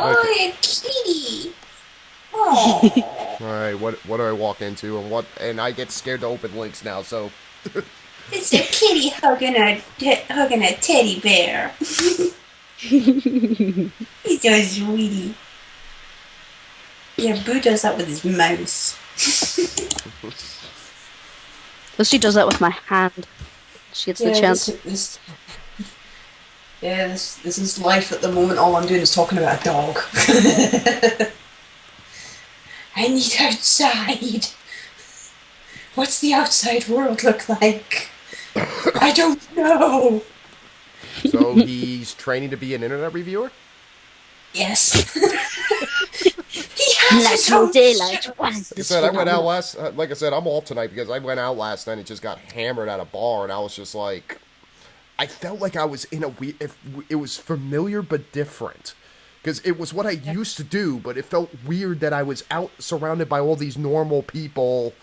Okay. a kitty. Oh, All right. What do I walk into and I get scared to open links now. So it's a kitty hugging a teddy bear. He's so sweetie. Yeah, Boo does that with his mouse. Lucy does that with my hand. She gets the chance. This is life at the moment. All I'm doing is talking about a dog. I need outside. What's the outside world look like? I don't know. so he's training to be an internet reviewer. Yes. He has his Natural own daylight. show. What is Like I this said, I went out phenomenon? last. Like I said, I'm off tonight because I went out last night and just got hammered at a bar, and I was just like, I felt like I was in a weird. It was familiar but different, because it was what I used to do, but it felt weird that I was out surrounded by all these normal people,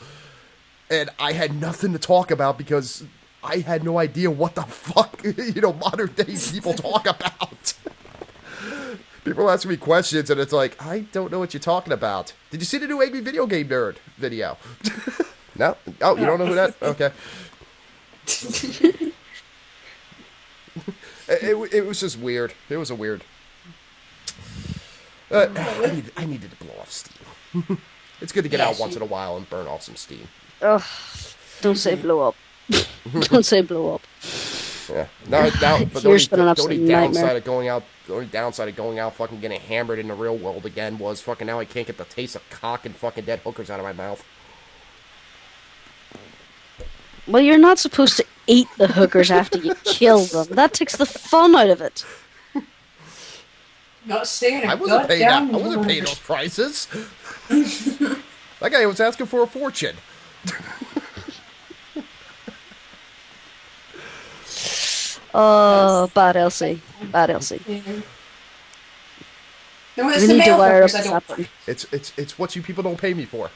and I had nothing to talk about because I had no idea what the fuck modern day people talk about. People ask me questions, and it's like, I don't know what you're talking about. Did you see the new Angry Video Game Nerd video? No? Oh, you don't know who that? Okay. It was just weird. It was a weird. I needed to blow off steam. It's good to get out once in a while and burn off some steam. Ugh, don't say blow up. Don't say blow up. Yeah. Now, but Here's been an absolute nightmare. the only downside of going out fucking getting hammered in the real world again was fucking now I can't get the taste of cock and fucking dead hookers out of my mouth. Well, you're not supposed to eat the hookers after you kill them. That takes the fun out of it. Not saying I wasn't paying that. I wasn't paying those prices. That guy was asking for a fortune. Oh, bad Elsie. Bad Elsie. No, it's We the need to male wire up hookers I the don't sapling. It's what you people don't pay me for.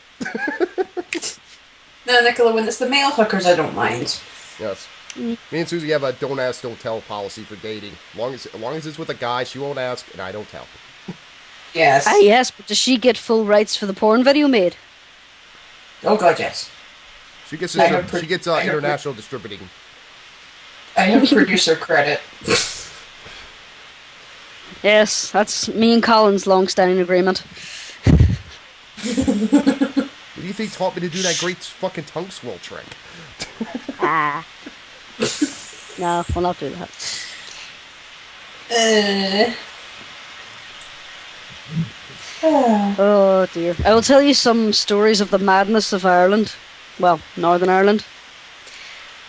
No, Nicola, when it's the male hookers I don't mind. Yes. Me and Susie have a don't ask, don't tell policy for dating. As long as it's with a guy, she won't ask, and I don't tell. Yes. Ah, yes, but does she get full rights for the porn video made? Oh god, yes. She gets I have international distributing. I have producer credit. Yes, that's me and Colin's long-standing agreement. Who do you think taught me to do that great fucking tongue swirl trick? Ah. No, we'll not do that. Oh dear. I will tell you some stories of the madness of Ireland. Well, Northern Ireland.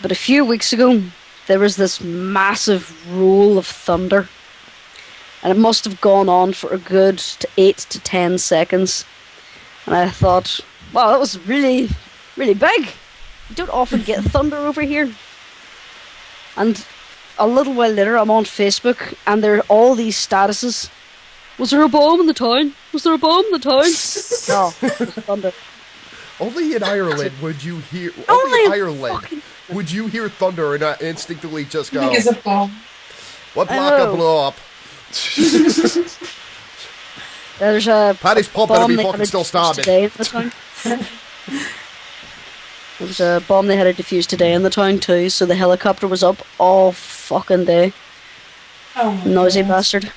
But a few weeks ago, there was this massive roll of thunder. And it must have gone on for a good 8 to 10 seconds. And I thought, wow, that was really, really big. You don't often get thunder over here. And a little while later, I'm on Facebook, and there are all these statuses. Was there a bomb in the town? Was there a bomb in the town? No, it was thunder. Only in Ireland would you hear. Only Only in in Ireland fucking- would you hear thunder and not instinctively just I go, think it's a bomb. "What I block know. a blow up?" There's a Paddy's pump better bomb be they fucking had still defused starving. today in the town. There was a bomb they had to defuse today in the town too, so the helicopter was up all fucking day. Oh my Noisy God. bastard.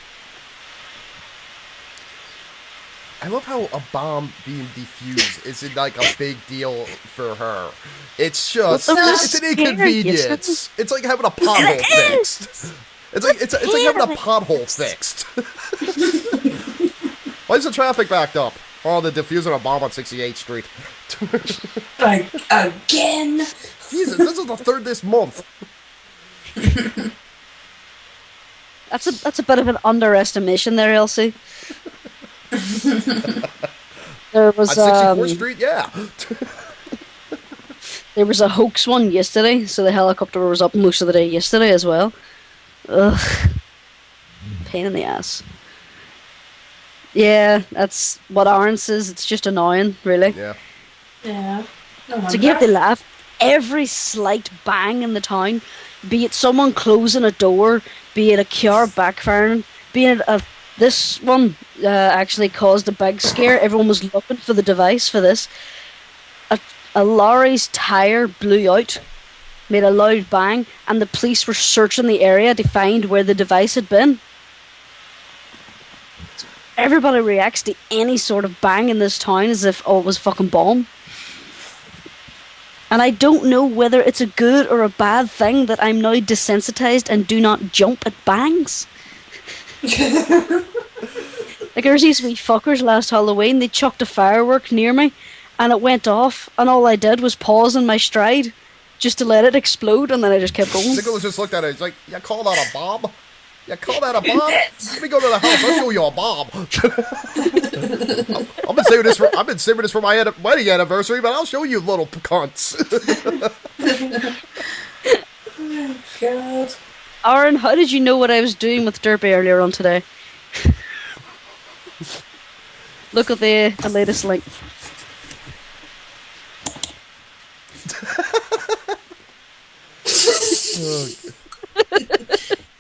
I love how a bomb being defused isn't like a big deal for her. It's just Well, it's an scary, inconvenience. It's like having a pothole fixed. It's like having a pothole fixed. Why is the traffic backed up? Oh, they're defusing a bomb on 68th Street. Like, again? Jesus, this is the third this month. That's a bit of an underestimation there, Elsie. There On was 64th Street, yeah. there was a hoax one yesterday, so the helicopter was up most of the day yesterday as well. Ugh. Pain in the ass. Yeah, that's what Aaron says. It's just annoying, really. Yeah. Yeah. No To wonder. give the laugh, every slight bang in the town, be it someone closing a door, be it a car backfiring, be it a This one actually caused a big scare. Everyone was looking for the device for this. A lorry's tire blew out, made a loud bang, and the police were searching the area to find where the device had been. Everybody reacts to any sort of bang in this town as if, oh, it was a fucking bomb. And I don't know whether it's a good or a bad thing that I'm now desensitized and do not jump at bangs. Like, there's these wee fuckers last Halloween, they chucked a firework near me, and it went off, and all I did was pause in my stride, just to let it explode, and then I just kept going. Nicholas just looked at it, he's like, you call that a bomb? You call that a bomb? Let me go to the house, I'll show you a bomb. I've been saving this for my wedding anniversary, but I'll show you little cunts. God. Aaron, how did you know what I was doing with Derpy earlier on today? Look at the latest link.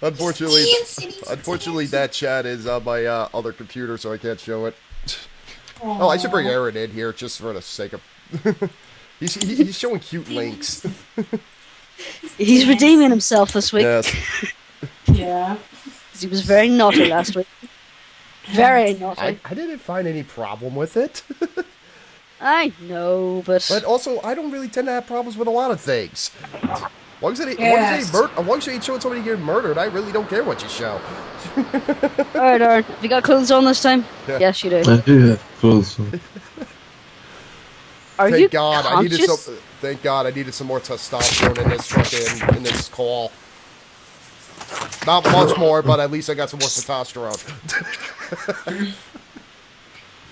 Unfortunately, that chat is on my other computer, so I can't show it. Oh, I should bring Aaron in here just for the sake of. he's showing cute links. He's redeeming himself this week. Yes. Yeah. He was very naughty last week. Very naughty. I didn't find any problem with it. I know, but also, I don't really tend to have problems with a lot of things. As long as it ain't showing somebody getting murdered, I really don't care what you show. Alright, Aaron, have you got clothes on this time? Yeah. Yes, you do. I do have clothes on. Are you Thank God, conscious? I needed some more testosterone in this call. Not much more, but at least I got some more testosterone.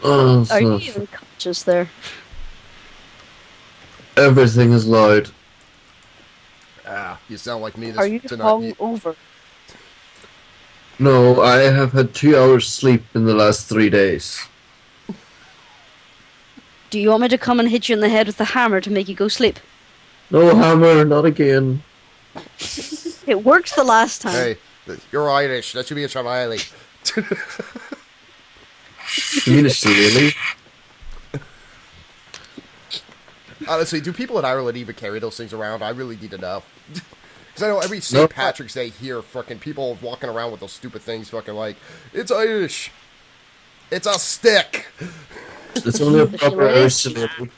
Oh, Are you even conscious there? everything is loud. You sound like me Are you tonight. hungover? No, I have had 2 hours sleep in the last 3 days. Do you want me to come and hit you in the head with the hammer to make you go sleep? No hammer, not again. It worked the last time. Hey, you're Irish. That should be a Shillelagh. You mean a shillelagh? Honestly, do people in Ireland even carry those things around? I really need to know. Because I know every St. Patrick's Day here, fucking people walking around with those stupid things, fucking like, it's Irish. It's a stick. It's only a proper Irish shillelagh.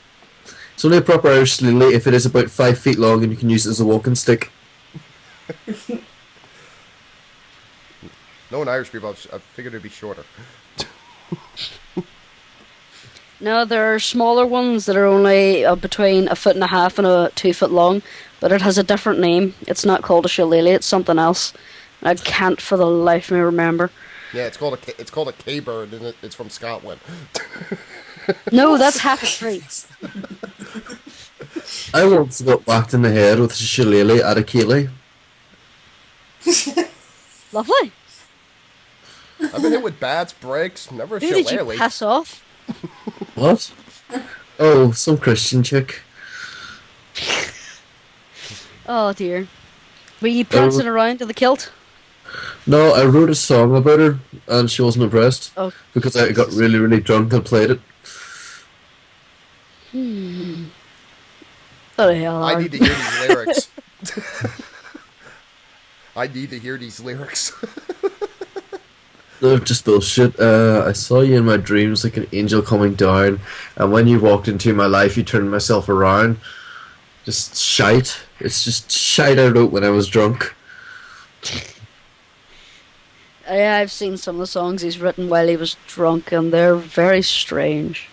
It's only a proper Irish shillelagh if it is about 5 feet long and you can use it as a walking stick. Knowing Irish people, I figured it'd be shorter. No, there are smaller ones that are only between 1.5 feet and 2 foot long, but it has a different name. It's not called a shillelagh, it's something else. I can't for the life of me remember. Yeah, it's called a K-bird, and it's from Scotland. No, that's half a tree. I once got whacked in the head with a shillelagh at a Keeley. Lovely. I've been hit with bats, bricks, never a Who did you shillelagh. pass off? What? Oh, some Christian chick. Oh dear. Were you prancing around in the kilt? No, I wrote a song about her and she wasn't impressed. Oh. Because I got really, really drunk and played it. What the hell? I Aaron? need to hear these lyrics. I need to hear these lyrics. No, just bullshit. I saw you in my dreams like an angel coming down, and when you walked into my life, you turned myself around. Just shite. It's just shite I wrote when I was drunk. Yeah, I've seen some of the songs he's written while he was drunk, and they're very strange.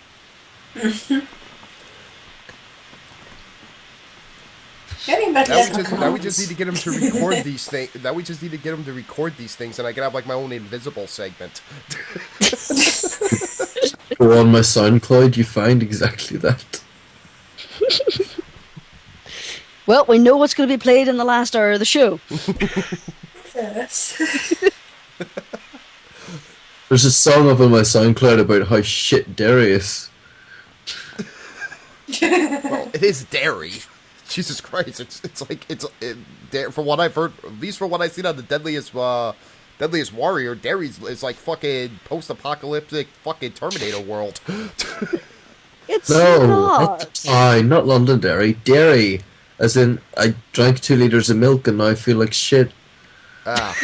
Now we just need to get him to record these things. Now we just need to get him to record these things, and I can have like my own invisible segment. Go on my SoundCloud, you find exactly that. Well, we know what's going to be played in the last hour of the show. Yes. There's a song up on my SoundCloud about how shit Derry is. Well, it is dairy. Jesus Christ! From what I've heard, at least from what I've seen on the Deadliest Deadliest Warrior, Derry's is like fucking post-apocalyptic fucking Terminator world. It's No, not. not Londonderry. Derry, as in I drank 2 liters of milk and now I feel like shit. Ah.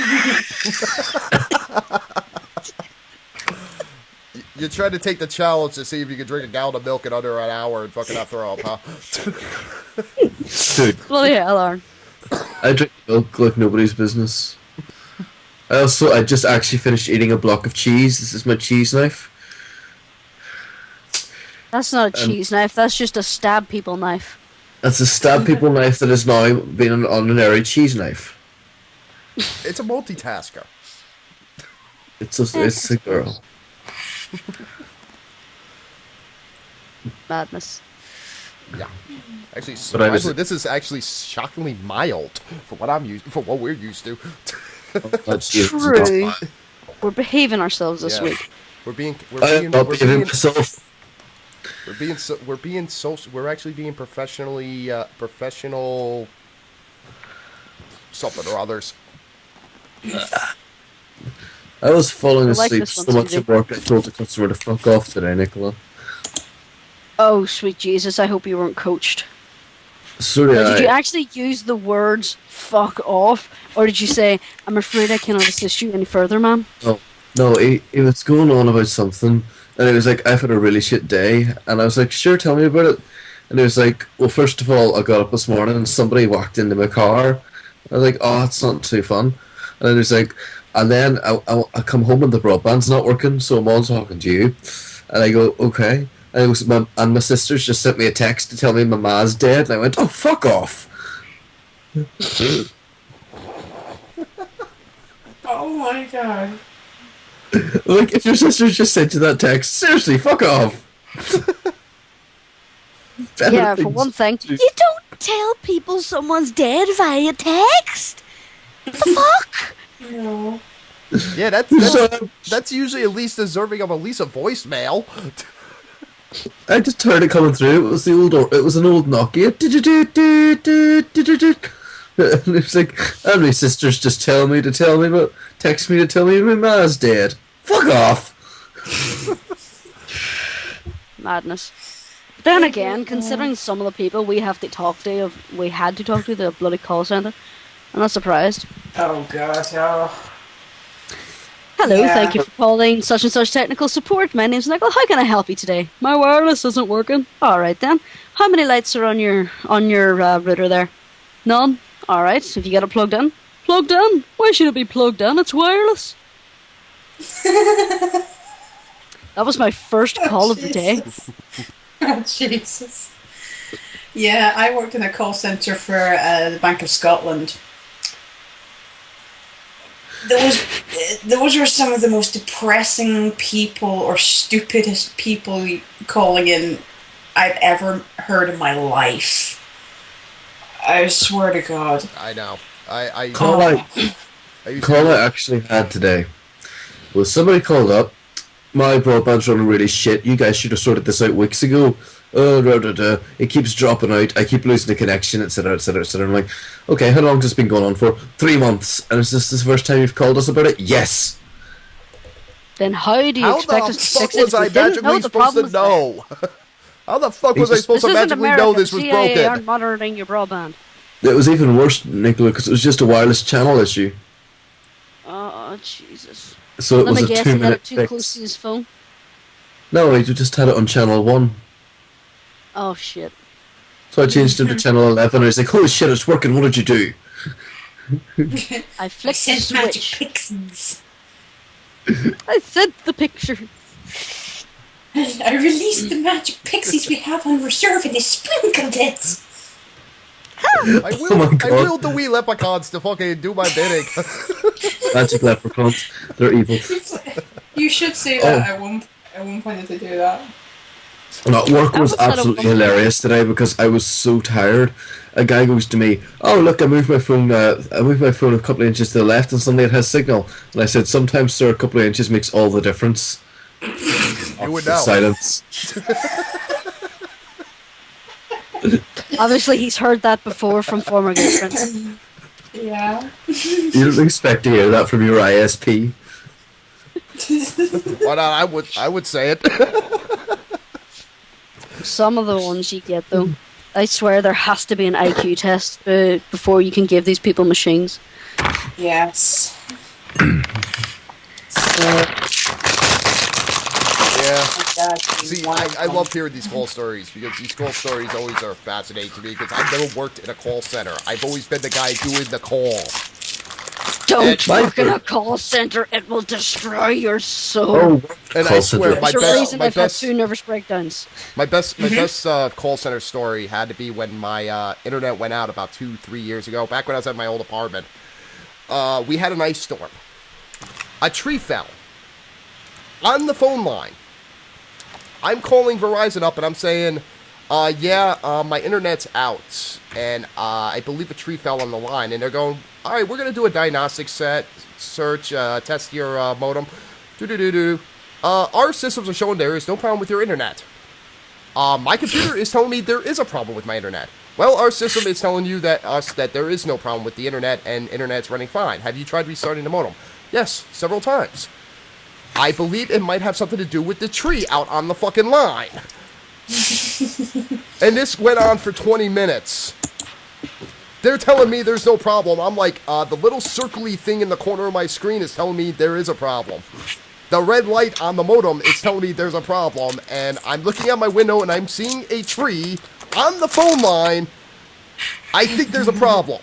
You tried to take the challenge to see if you could drink a gallon of milk in under an hour and fucking not throw up, huh? Dude, Bloody hell, Aaron. I drink milk like nobody's business. I just actually finished eating a block of cheese. This is my cheese knife. That's not a cheese knife. That's just a stab people knife. That's a stab people knife that has now been an ordinary cheese knife. It's a multitasker. It's a girl. Madness. Yeah. Actually, But I was- surprisingly, this is actually shockingly mild for what we're used to. That's you. True. We're behaving ourselves this Yeah. week. I'm not behaving myself. We're actually being professional something or others. I was falling I like asleep this one, so much Suzie. at work I told the customer to fuck off today, Nicola. Oh, sweet Jesus, I hope you weren't coached. Sorry, Or did you actually use the words fuck off? Or did you say, I'm afraid I cannot assist you any further, ma'am? No, he was going on about something, and he was like, I've had a really shit day, and I was like, sure, tell me about it. And he was like, well, first of all, I got up this morning and somebody walked into my car. I was like, oh, it's not too fun. And then he was like, and then I come home and the broadband's not working, so I'm on talking to you. And I go, okay. And, my sister's just sent me a text to tell me my ma's dead, and I went, oh, fuck off. Oh my god. Like, if your sister just sent you that text, seriously, fuck off. Better Yeah, for things one thing. to do. You don't tell people someone's dead via text! What the fuck? No. Yeah, that's usually at least deserving of at least a voicemail. I just heard it coming through. It was an old Nokia. And it was like, and my sister's just text me to tell me my ma's dead. Fuck off. Madness. Then again, considering some of the people we had to talk to the bloody call centre, I'm not surprised. Oh god, oh. Hello, Yeah. thank you for calling such and such technical support. My name's Nicola. How can I help you today? My wireless isn't working. All right then. How many lights are on your router there? None. All right. Have you got it plugged in? Plugged in? Why should it be plugged in? It's wireless. That was my first call of the day. Oh, Jesus. Yeah, I worked in a call centre for the Bank of Scotland. Those were some of the most depressing people or stupidest people calling in I've ever heard in my life. I swear to God. I know. Call I used call to- I actually had today was somebody called up. My broadband's running really shit. You guys should have sorted this out weeks ago. It keeps dropping out. I keep losing the connection, etc., etc., etc. I'm like, okay, how long has this been going on for? 3 months. And is this the first time you've called us about it? Yes. Then how do you How expect the us to fuck fix it? was I if we didn't know magically the supposed problem to was there? know? How the fuck was I supposed This to isn't magically America. know this The was CIA broken? aren't monitoring your broadband. It was even worse, Nicola, because it was just a wireless channel issue. Oh, Jesus. So it Let was me a guess, he had 2-minute it too close fix. to his phone. No, he just had it on channel 1. Oh, shit. So I changed him to channel 11, and he's like, holy shit, it's working, what did you do? I I flicked the sent magic switch. pixies. I sent the picture. I released the magic pixies we have on reserve and they sprinkled it. I Oh my God. willed the wee leprechauns to fucking do my bidding. Magic leprechauns, they're evil. You should say that at one point to do that. No, work I was was at a absolutely one- hilarious today because I was so tired. A guy goes to me, "Oh look, I moved my phone. I moved my phone a couple of inches to the left, and suddenly it has signal." And I said, "Sometimes, sir, a couple of inches makes all the difference." You would know. Silence. Obviously, he's heard that before from former girlfriends. Yeah. You don't expect to hear that from your ISP. Why not? I would say it. Some of the ones you get though, I swear there has to be an IQ test before you can give these people machines. Yes. Yeah. Exactly. See, I love hearing these call stories because these call stories always are fascinating to me because I've never worked in a call center. I've always been the guy doing the call. Don't My work in a first- call center; it will destroy your soul. Oh, And I call swear, center. my There's a reason my I've had best, 2 nervous breakdowns. my best call center story had to be when my internet went out about 2-3 years ago. Back when I was at my old apartment, we had an ice storm. A tree fell on the phone line. I'm calling Verizon up and I'm saying, my internet's out, and I believe a tree fell on the line. And they're going, all right, we're going to do a diagnostic search, test your modem. Our systems are showing there is no problem with your internet. My computer is telling me there is a problem with my internet. Well, our system is telling you that there is no problem with the internet and internet's running fine. Have you tried restarting the modem? Yes, several times. I believe it might have something to do with the tree out on the fucking line. And this went on for 20 minutes. They're telling me there's no problem. I'm like, the little circly thing in the corner of my screen is telling me there is a problem. The red light on the modem is telling me there's a problem. And I'm looking out my window and I'm seeing a tree on the phone line. I think there's a problem.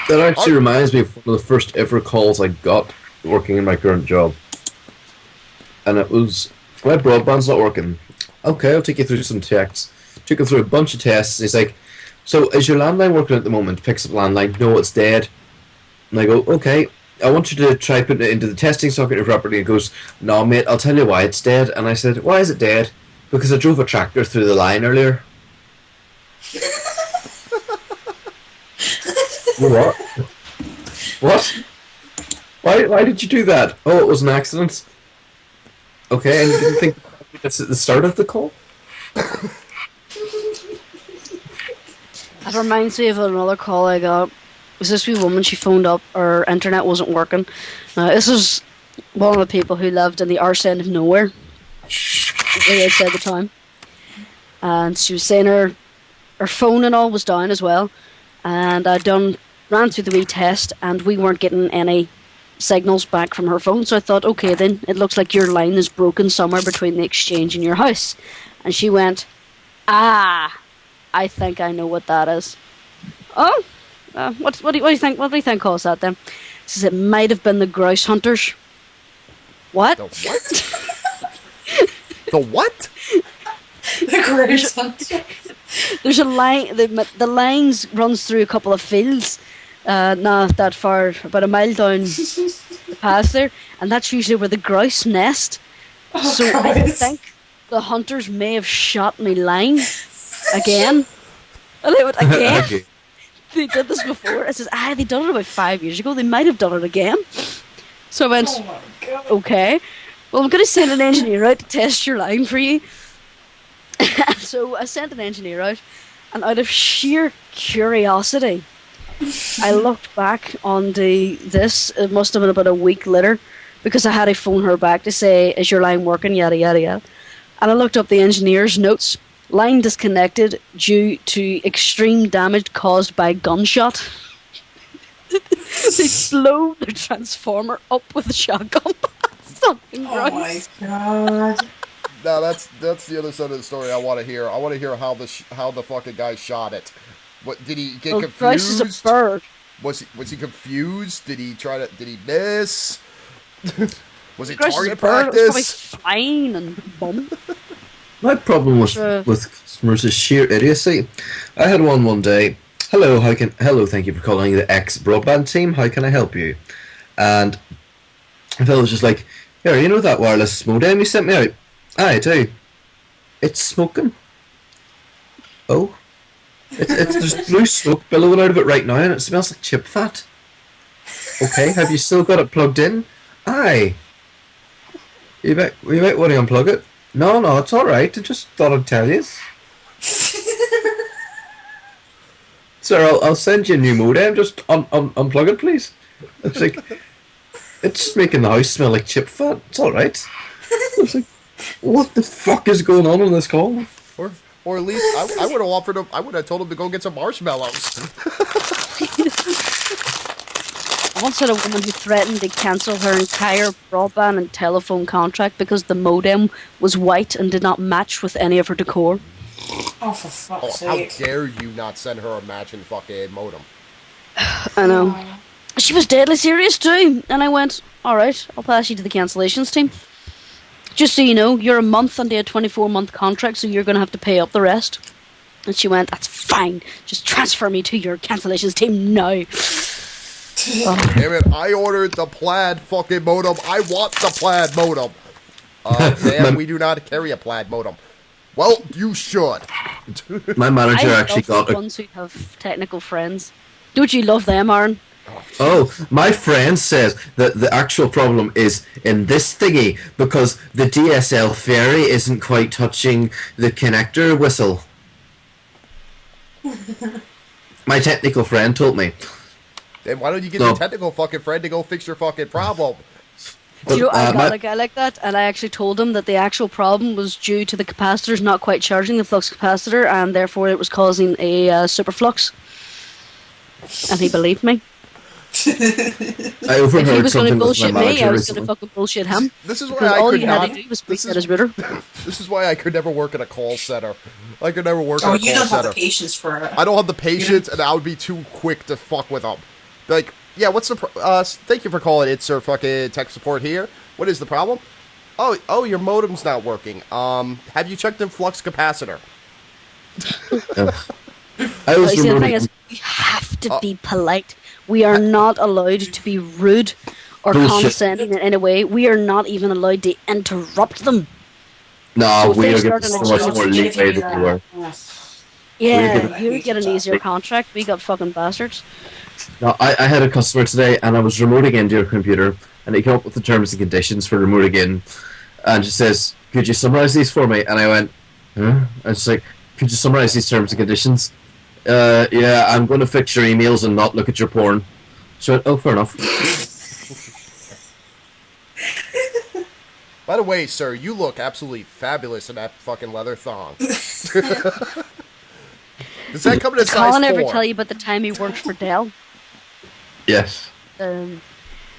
That actually reminds me of one of the first ever calls I got working in my current job. And it was, my broadband's not working. Okay, I'll take you through some checks. Took him through a bunch of tests. He's like, so is your landline working at the moment? Picks up landline. No, it's dead. And I go, okay, I want you to try putting it into the testing socket properly. He goes, no, mate, I'll tell you why it's dead. And I said, why is it dead? Because I drove a tractor through the line earlier. What? What? Why did you do that? Oh, it was an accident. Okay, and you didn't think that's at the start of the call? That reminds me of another call I got. It was this wee woman, she phoned up, her internet wasn't working. This is one of the people who lived in the arse end of nowhere, way outside the town. And she was saying her phone and all was down as well. And ran through the wee test, and we weren't getting any signals back from her phone. So I thought, okay, then it looks like your line is broken somewhere between the exchange and your house. And she went, I think I know what that is. Oh, what do you think? What do you think caused that then? She says it might have been the grouse hunters. What? The what? The what? The grouse hunter. There's a line. The lines runs through a couple of fields, not that far, about a mile down the path there, and that's usually where the grouse nest. Oh, So I Christ. think the hunters may have shot me line again. And they went again. Okay. They did this before. It says, they done it about 5 years ago. They might have done it again. So I went, Oh my god. okay. Well, I'm going to send an engineer out to test your line for you. So I sent an engineer out, and out of sheer curiosity, I looked back on this. It must have been about a week later, because I had to phone her back to say, is your line working, yada yada yada. And I looked up the engineer's notes. Line disconnected due to extreme damage caused by gunshot. They blew their transformer up with a shotgun. Fucking Oh my gross. god. No, that's the other side of the story I want to hear. I want to hear how the fucking guy shot it. What did he get Well, Bryce is confused? a bird. Was he confused? Did he miss? Was it Bryce is a target bird. It was practice? probably fine and bum. My problem with Sure. customers is sheer idiocy. I had one day. Hello, thank you for calling the X broadband team. How can I help you? And the fellow was just like, here, you know that wireless modem you sent me out? I do. It's smoking. Oh, there's blue smoke billowing out of it right now, and it smells like chip fat. Okay, have you still got it plugged in? Aye. You might want to unplug it. No, it's alright. I just thought I'd tell you. Sir, I'll send you a new modem. Just unplug it, please. It's like, it's just making the house smell like chip fat. It's all right. It's like, what the fuck is going on this call? Or at least I would have offered him. I would have told him to go get some marshmallows. I once had a woman who threatened to cancel her entire broadband and telephone contract because the modem was white and did not match with any of her decor. Oh, for fuck's How sake. dare you not send her a matching fucking modem? I know. She was deadly serious too. And I went, alright, I'll pass you to the cancellations team. Just so you know, you're a month under a 24-month contract, so you're going to have to pay up the rest. And she went, that's fine. Just transfer me to your cancellations team now. Damn it, I ordered the plaid fucking modem. I want the plaid modem. Damn, we do not carry a plaid modem. Well, you should. My manager I actually love got the a... ones who have technical friends. Don't you love them, Aaron? Oh, my friend says that the actual problem is in this thingy because the DSL ferry isn't quite touching the connector whistle. My technical friend told me. Then why don't you get No. your technical fucking friend to go fix your fucking problem? Do you know, I got my- a guy like that, and I actually told him that the actual problem was due to the capacitors not quite charging the flux capacitor, and therefore it was causing a superflux. And he believed me. I If he overheard was going to something with my bullshit me, I manager was going to recently. fucking bullshit him. This is why Because I all could you not. had to do was speak This at his router. This is why I could never work in a call center. I could never work Oh, in a you call don't have center. the patience for it. I don't have the patience, and I would be too quick to fuck with them. Like, yeah, what's the thank you for calling it, sir. Fucking tech support here. What is the problem? Oh, your modem's not working. Have you checked the flux capacitor? I was You see, the thing remoting. is, we have to be polite. We are not allowed to be rude or Bullshit. condescending in any way. We are not even allowed to interrupt them. No, So if we they are start getting an so much agenda, more Even if leeway do than you were. Yeah, gonna- you get an easier contract. We got fucking bastards. No, I had a customer today, and I was remoting into your computer, and he came up with the terms and conditions for remoting in, and she says, "Could you summarize these for me?" And I went, "Huh?" I was like, "Could you summarize these terms and conditions?" Yeah, I'm going to fix your emails and not look at your porn. She went, "Oh, fair enough." By the way, sir, you look absolutely fabulous in that fucking leather thong. Does that come in a Did size Colin ever 4? tell you about the time he worked for Dell? Yes. Um,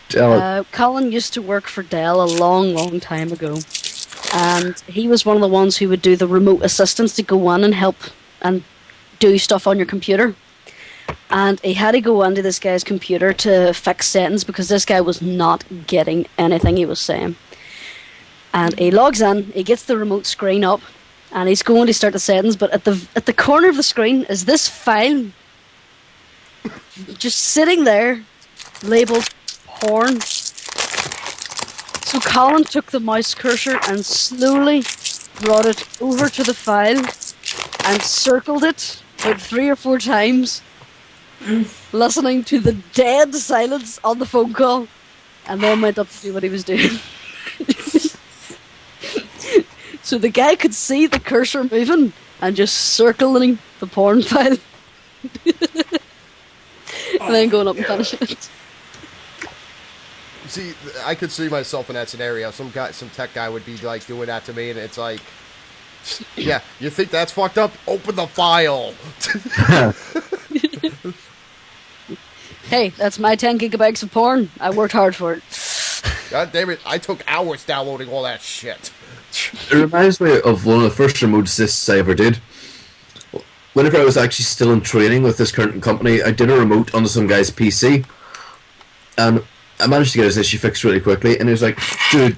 Tell it. Colin used to work for Dell a long, long time ago. And he was one of the ones who would do the remote assistance to go on and help and do stuff on your computer. And he had to go onto this guy's computer to fix settings because this guy was not getting anything he was saying. And he logs in, he gets the remote screen up, and he's going to start the settings, but at the corner of the screen is this file just sitting there, labeled porn. So Colin took the mouse cursor and slowly brought it over to the file and circled it about 3 or 4 times, listening to the dead silence on the phone call, and then went up to do what he was doing. So the guy could see the cursor moving and just circling the porn file. And then going up and finishing it. See, I could see myself in that scenario. Some tech guy would be like doing that to me, and it's like, yeah, you think that's fucked up? Open the file. Hey, that's my 10 gigabytes of porn. I worked hard for it. God damn it! I took hours downloading all that shit. It reminds me of one of the first remote assists I ever did. Whenever I was actually still in training with this current company, I did a remote onto some guy's PC, and I managed to get his issue fixed really quickly, and he was like, dude,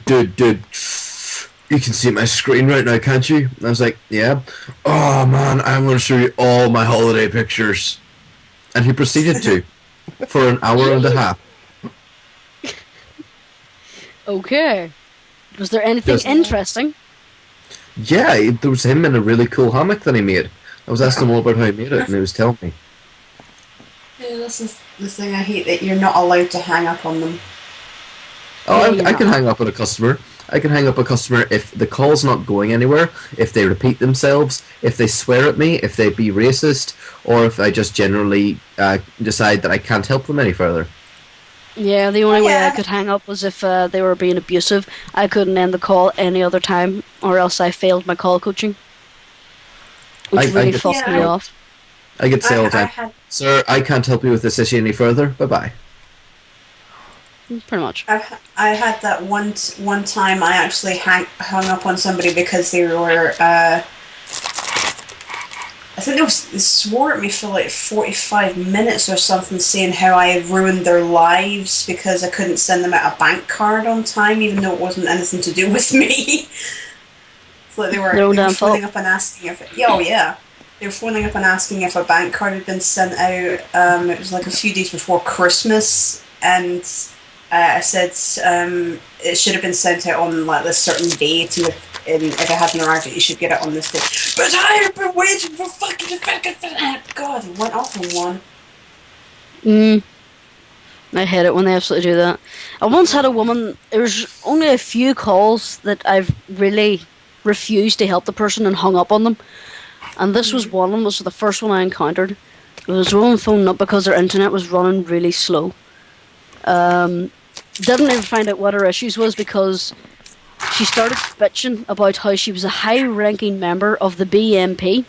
you can see my screen right now, can't you? And I was like, yeah. Oh man, I'm going to show you all my holiday pictures. And he proceeded to, for an hour and a half. Okay. Was there anything Yes. interesting? Yeah, there was him in a really cool hammock that he made. I was asking him all about how he made it, and he was telling me. Yeah, this is the thing I hate, that you're not allowed to hang up on them. Oh, Yeah, I can hang up on a customer. I can hang up a customer if the call's not going anywhere, if they repeat themselves, if they swear at me, if they be racist, or if I just generally decide that I can't help them any further. Yeah, the only way I Yeah. could hang up was if they were being abusive. I couldn't end the call any other time, or else I failed my call coaching, which I really get- fucked me Yeah. off. I get to say all the I time, had sir, I can't help you with this issue any further. Bye-bye. Pretty much. I had that one time I actually hung up on somebody because they were I think they swore at me for like 45 minutes or something, saying how I had ruined their lives because I couldn't send them out a bank card on time, even though it wasn't anything to do with me. It's like they were Their own damn phoning fault. up and asking if they were phoning up and asking if a bank card had been sent out. It was like a few days before Christmas, and I said it should have been sent out on like this certain date, and if it hadn't arrived, you should get it on this day. But I have been waiting for fucking God, it went off on one. I hate it when they absolutely do that. I once had a woman. There was only a few calls that I've really refused to help the person and hung up on them, and this was one of them. This was the first one I encountered. It was a woman phoning up because her internet was running really slow. Didn't ever find out what her issues was because she started bitching about how she was a high-ranking member of the BNP.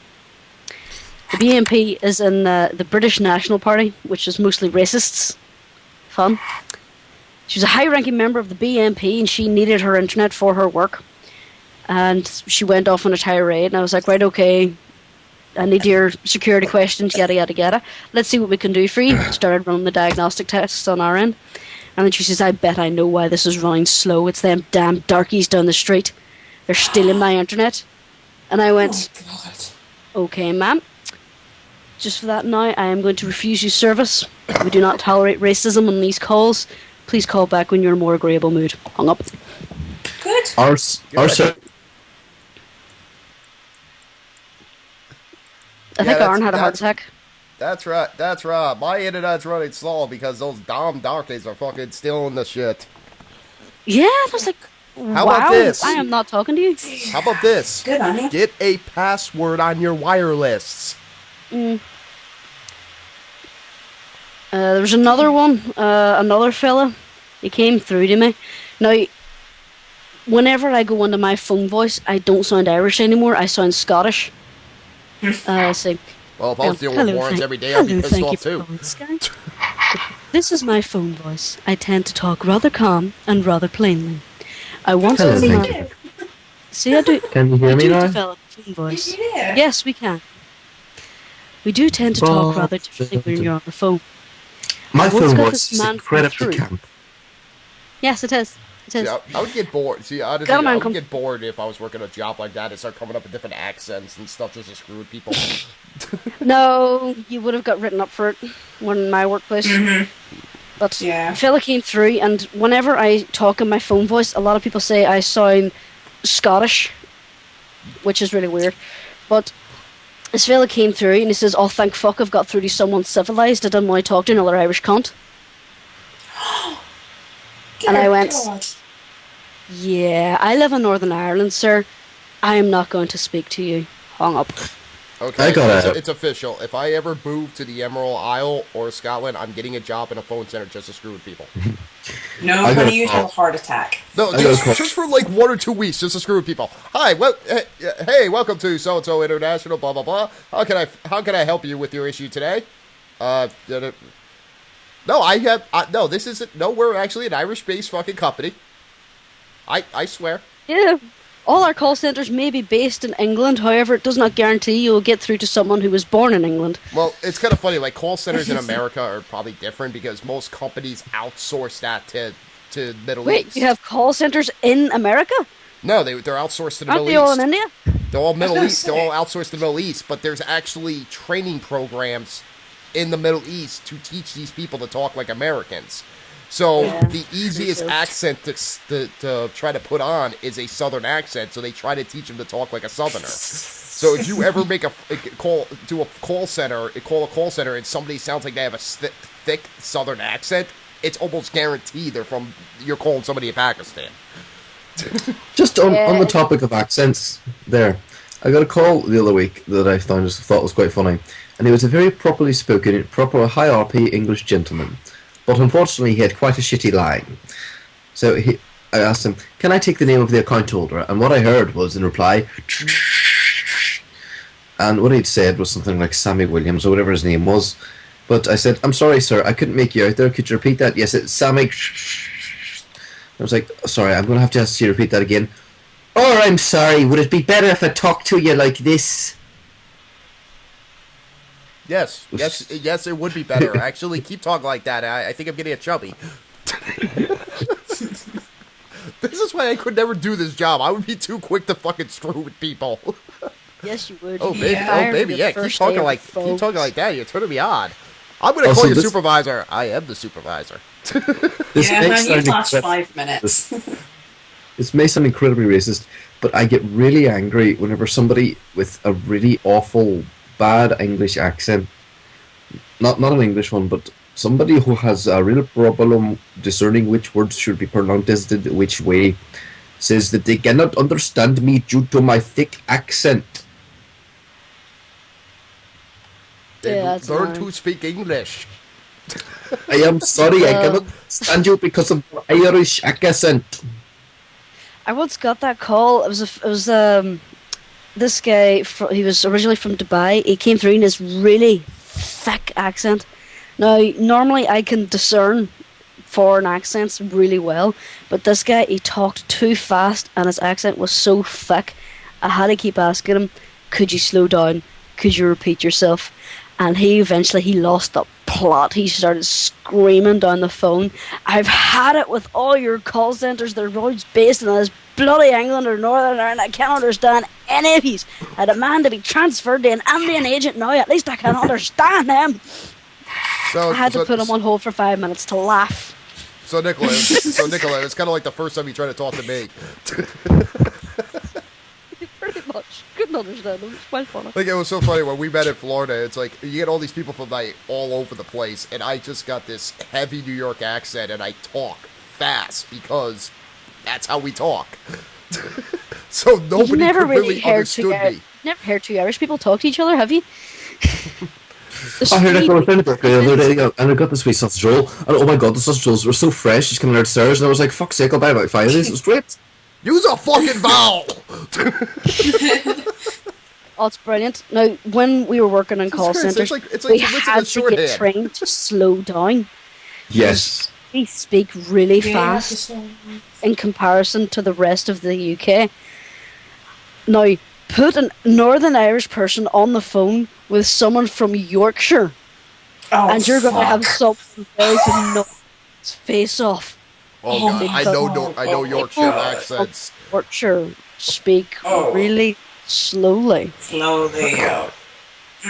The BNP is in the British National Party, which is mostly racists. Fun. She was a high-ranking member of the BNP, and she needed her internet for her work. And she went off on a tirade, and I was like, right, okay, I need your security questions, yada, yada, yada. Let's see what we can do for you. Started running the diagnostic tests on our end. And then she says, I bet I know why this is running slow. It's them damn darkies down the street. They're stealing my internet. And I went, Oh God. okay, ma'am. Just for that now, I am going to refuse you service. We do not tolerate racism on these calls. Please call back when you're in a more agreeable mood. Hung up. Good. Our Good. ser- I think that's- Aaron had a heart that's- attack. That's right. That's right. My internet's running slow because those damn darkies are fucking stealing the shit. Yeah, I was like, How wow, about this? I am not talking to you. How about this? Good on you. Get a password on your wireless. There was another one, another fella. He came through to me. Now, whenever I go into my phone voice, I don't sound Irish anymore. I sound Scottish. So, Well, if I was dealing with warrants every day, I'd be pissed off too. This is my phone voice. I tend to talk rather calm and rather plainly. I want Hello, to thank know. See, I do. Can you I hear me do now? develop a phone voice. Yeah. Yes, we can. We do tend to talk rather differently when you're on the phone. My Once phone got voice this is man incredibly through. camp. Yes, it is. It See, is. I would get bored. See, honestly, Come on, I would come- get bored if I was working a job like that and start coming up with different accents and stuff just to screw with people. No, you would have got written up for it when in my workplace. But Yeah. a fella came through, and whenever I talk in my phone voice, a lot of people say I sound Scottish, which is really weird. But this fella came through, and he says, "Oh, thank fuck, I've got through to someone civilized. I didn't want to talk to another Irish cunt." And I Dear went- God. Yeah, I live in Northern Ireland, sir. I am not going to speak to you. Hung up. Okay, I got it's official. If I ever move to the Emerald Isle or Scotland, I'm getting a job in a phone center just to screw with people. No, I got honey, you'd a have a call. heart attack. No, I got a call. just for like 1 or 2 weeks, just to screw with people. Hi, well, hey, welcome to So and So International. Blah blah blah. How can I help you with your issue today? No, no. This isn't. No, we're actually an Irish-based fucking company. I swear. Yeah. All our call centres may be based in England, however, it does not guarantee you will get through to someone who was born in England. Well, it's kind of funny. Like call centers in America are probably different because most companies outsource that to Middle Wait, East. you have call centres in America? No, they're outsourced to the Aren't Middle they all East. in India? They're all Middle gonna East. say. They're all outsourced to the Middle East, but there's actually training programs in the Middle East to teach these people to talk like Americans. So Yeah, the easiest research. accent to try to put on is a Southern accent. So they try to teach them to talk like a Southerner. So if you ever make a call center, and somebody sounds like they have a thick Southern accent, it's almost guaranteed you're calling somebody in Pakistan. Just on the topic of accents, there, I got a call the other week that I thought was quite funny, and he was a very properly spoken, proper high RP English gentleman, but unfortunately he had quite a shitty line. So I asked him, "Can I take the name of the account holder?" And what I heard was in reply, and what he'd said was something like Sammy Williams or whatever his name was. But I said, "I'm sorry, sir, I couldn't make you out there. Could you repeat that?" "Yes, it's Sammy." I was like, "Sorry, I'm going to have to ask you to repeat that again." "Or I'm sorry, would it be better if I talked to you like this?" Yes, it would be better. Actually, keep talking like that. I think I'm getting a chubby. This is why I could never do this job. I would be too quick to fucking screw with people. Yes, you would. Oh You'd baby, be fired oh baby, the yeah. first day of the Keep talking like that. You're turning me on. I'm gonna Also, call you this- supervisor. I am the supervisor. This Yeah, may no, sound you've last incre- 5 minutes. This may sound incredibly racist, but I get really angry whenever somebody with a really awful, bad English accent, not an English one, but somebody who has a real problem discerning which words should be pronounced which way, says that they cannot understand me due to my thick accent. They Yeah, that's learn annoying. to speak English. I am sorry, I cannot stand you because of your Irish accent. I once got that call. This guy. He was originally from Dubai. He came through in this really thick accent. Now, normally I can discern foreign accents really well, but this guy, he talked too fast, and his accent was so thick. I had to keep asking him, "Could you slow down? Could you repeat yourself?" And he lost the plot. He started screaming down the phone, "I've had it with all your call centres. They're always based in this bloody England or Northern Ireland. I can't understand any of these. I demand to be transferred to an Indian agent now. At least I can understand him." So I had to put him on hold for 5 minutes to laugh. So Nicola, it's kind of like the first time you tried to talk to me. Pretty much. Couldn't understand him. It's quite funny. Like, it was so funny when we met in Florida. It's like you get all these people from like all over the place, and I just got this heavy New York accent, and I talk fast because that's how we talk. So nobody You've never completely really heard two understood me. never heard two Irish people talk to each other, have you? I heard it from a the other day, and I got this wee sausage roll, and oh my god, the sausage rolls were so fresh, just coming out of stairs, and I was like, fuck's sake, I'll buy about 5 of these, it was great. Use a fucking vowel. Oh, it's brilliant. Now, when we were working in call It's centres, like we Elizabeth had to Shorthand. get trained to slow down. Yes. We speak really Yeah, fast so- in comparison to the rest of the UK. Now, put a Northern Irish person on the phone with someone from Yorkshire, Oh, and you're going to have fuck. something very to knock his face off. Oh god, I know Yorkshire People accents. from Yorkshire speak Oh. really slowly. Slowly out.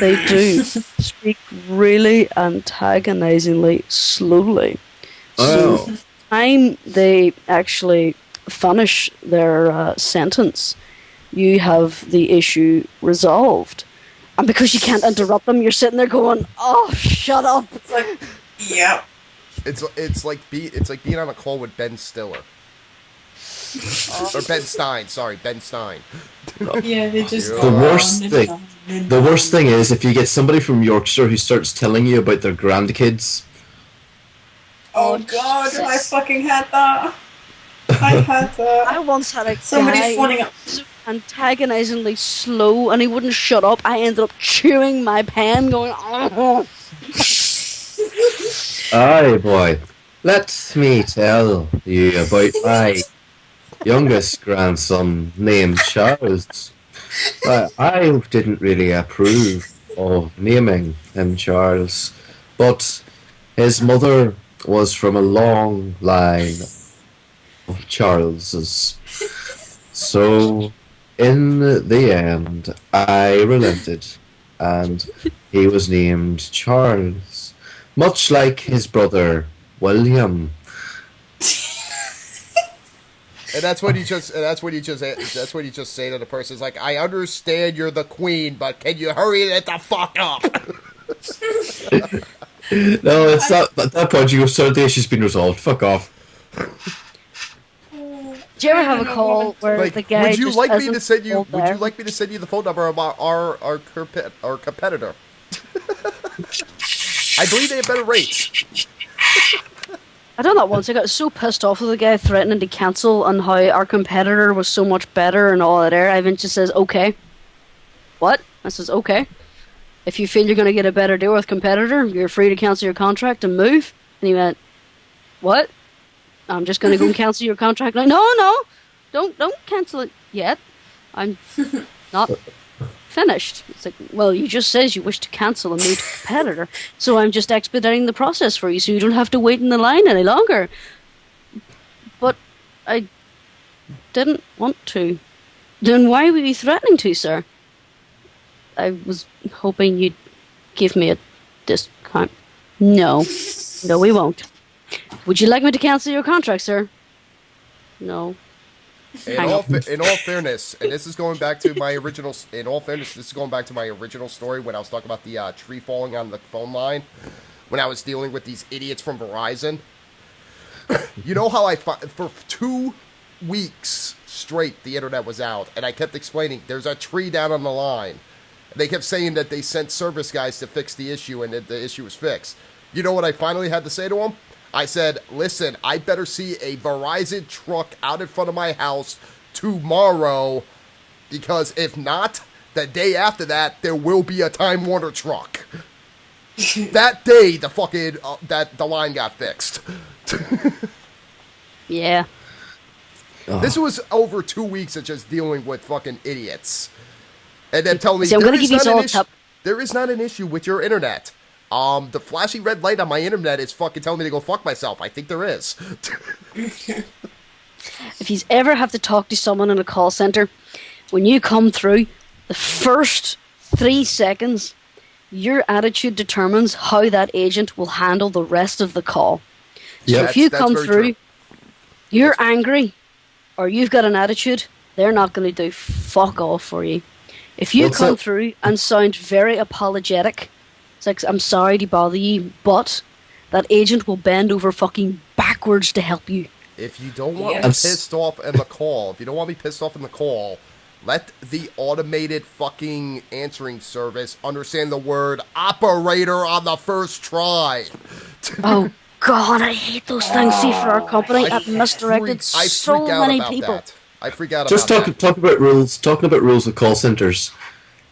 They do speak really antagonizingly slowly. Oh. So, time they actually finish their sentence, you have the issue resolved. And because you can't interrupt them, you're sitting there going, "Oh, shut up!" It's like, yep. It's like being on a call with Ben Stiller. Or Ben Stein, sorry, Ben Stein. Yeah, they just The go worst on and thing- on and The on. worst thing is if you get somebody from Yorkshire who starts telling you about their grandkids. Oh god, I fucking had that. I had that. I once had a Somebody guy phoning up. so antagonizingly slow, and he wouldn't shut up. I ended up chewing my pen, going, "Oh." Aye, boy. Let me tell you about my youngest grandson named Charles. I didn't really approve of naming him Charles, but his mother was from a long line of Charleses. So, in the end, I relented, and he was named Charles, much like his brother William. And that's when you just say to the person, it's like, "I understand you're the queen, but can you hurry it the fuck up?" No, it's not. At that point, you go, "Sir, the issue's been resolved. Fuck off." Do you ever have a call where Like, the guy would you just like me isn't to send you? called Would there? you like me to send you the phone number of our competitor? I believe they have better rates. I done that once. I got so pissed off with the guy threatening to cancel on how our competitor was so much better and all that there. Ivan just says, okay. What? I says, okay. If you feel you're going to get a better deal with competitor, you're free to cancel your contract and move. And he went, what? I'm just going to go and cancel your contract. Like, no, don't cancel it yet. I'm not finished. It's like, well, you just says you wish to cancel and move to competitor, so I'm just expediting the process for you so you don't have to wait in the line any longer. But I didn't want to. Then why were you threatening to, sir? I was hoping you'd give me a discount. No, we won't. Would you like me to cancel your contract, sir? No. In all fairness, and this is going back to my original. In all fairness, this is going back to my original story when I was talking about the tree falling on the phone line. When I was dealing with these idiots from Verizon. You know how for 2 weeks straight the internet was out, and I kept explaining there's a tree down on the line. They kept saying that they sent service guys to fix the issue and that the issue was fixed. You know what I finally had to say to them? I said, listen, I better see a Verizon truck out in front of my house tomorrow, because if not, the day after that, there will be a Time Warner truck. That day, the fucking, the line got fixed. Yeah. This was over 2 weeks of just dealing with fucking idiots. And then telling me, See, I'm gonna give you all a tip. there is not an issue with your internet. The flashing red light on my internet is fucking telling me to go fuck myself. I think there is. If you ever have to talk to someone in a call center, when you come through, the first 3 seconds, your attitude determines how that agent will handle the rest of the call. So if you come through, you're angry, or you've got an attitude, they're not going to do fuck all for you. If you come through and sound very apologetic, it's like, I'm sorry to bother you, but that agent will bend over fucking backwards to help you. If you don't want me pissed off in the call, let the automated fucking answering service understand the word operator on the first try. Oh God, I hate those things. See, for our company, I've misdirected so many people. I freak out Just about that. talk about rules. Talking about rules with call centers.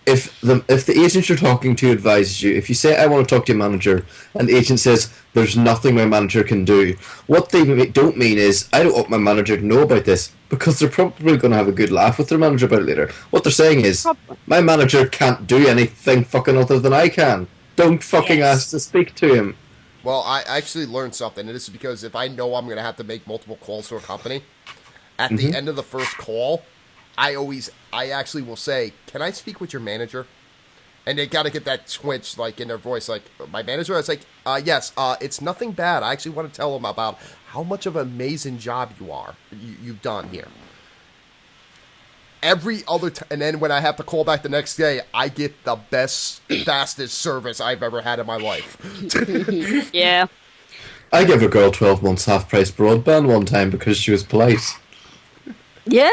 If the agent you're talking to advises you, if you say, I want to talk to your manager, and the agent says, there's nothing my manager can do, what they don't mean is, I don't want my manager to know about this, because they're probably going to have a good laugh with their manager about it later. What they're saying is, my manager can't do anything fucking other than I can. Don't fucking ask to speak to him. Well, I actually learned something, and this is because if I know I'm going to have to make multiple calls to a company, at the end of the first call, I actually will say, can I speak with your manager? And they got to get that twitch, like, in their voice, like, my manager? I was like, yes, it's nothing bad. I actually want to tell them about how much of an amazing job you've done here. Every other time, and then when I have to call back the next day, I get the best, fastest service I've ever had in my life. Yeah. I gave a girl 12 months half-price broadband one time because she was polite. Yeah.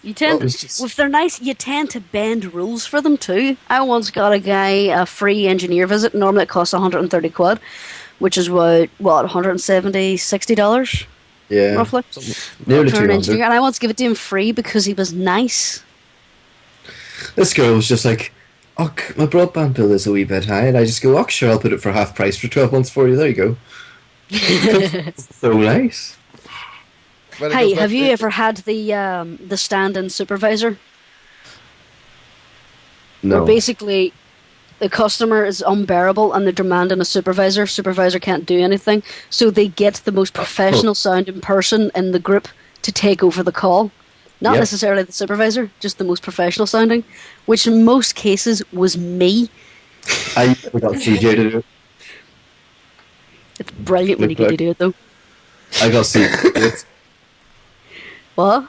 You tend if they're nice, you tend to bend rules for them too. I once got a guy a free engineer visit. Normally it costs 130 quid, which is what, $170, $60? Yeah. Roughly. Nearly for an 200. engineer. And I once give it to him free because he was nice. This girl was just like, oh, my broadband bill is a wee bit high, and I just go, oh, sure, I'll put it for half price for 12 months for you. There you go. So nice. Hey, have you ever had the stand-in supervisor? No. Where basically the customer is unbearable and they're demanding a supervisor. Supervisor can't do anything, so they get the most professional sounding person in the group to take over the call. Not necessarily the supervisor, just the most professional sounding, which in most cases was me. I got CJ to do it. It's brilliant when you get to do it, though. I got CJ to do it. What?